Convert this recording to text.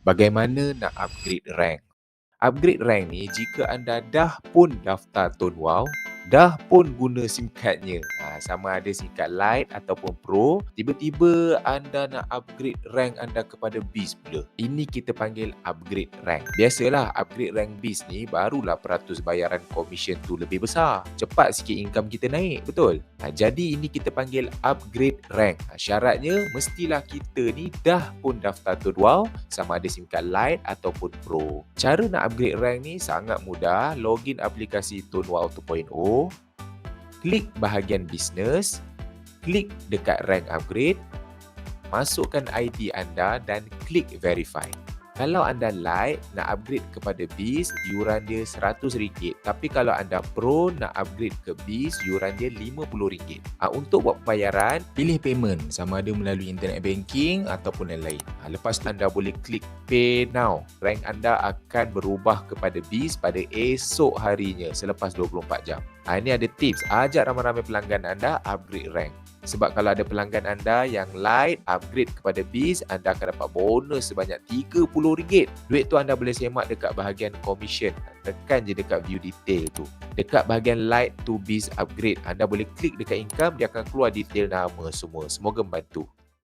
Bagaimana nak upgrade rank? Upgrade rank ni jika anda dah pun daftar Tone Wow, dah pun guna SIM cardnya, sama ada SIM card Lite ataupun Pro, tiba-tiba anda nak upgrade rank anda kepada Beast pula. Ini kita panggil upgrade rank. Biasalah upgrade rank Beast ni barulah peratus bayaran komisen tu lebih besar. Cepat sikit income kita naik, betul? Jadi ini kita panggil upgrade rank. Syaratnya mestilah kita ni dah pun daftar Tone Wow, sama ada SIM card Lite ataupun Pro. Cara nak upgrade rank ni sangat mudah. Login aplikasi Tone Wow 2.0, klik bahagian bisnes, klik dekat rank upgrade, masukkan ID anda dan klik verify. Kalau anda Lite nak upgrade kepada Beast, yuran dia RM100. Tapi kalau anda Pro nak upgrade ke Beast, yuran dia RM50. Untuk buat pembayaran, pilih payment sama ada melalui internet banking ataupun yang lain. Lepas tu anda boleh klik Pay Now. Rank anda akan berubah kepada Beast pada esok harinya selepas 24 jam. Ini ada tips. Ajak ramai-ramai pelanggan anda upgrade rank. Sebab kalau ada pelanggan anda yang Lite upgrade kepada Beast, anda akan dapat bonus sebanyak RM30. Duit tu anda boleh semak dekat bahagian commission. Tekan je dekat view detail tu. Dekat bahagian Lite to Beast upgrade, anda boleh klik dekat income, dia akan keluar detail nama semua. Semoga membantu.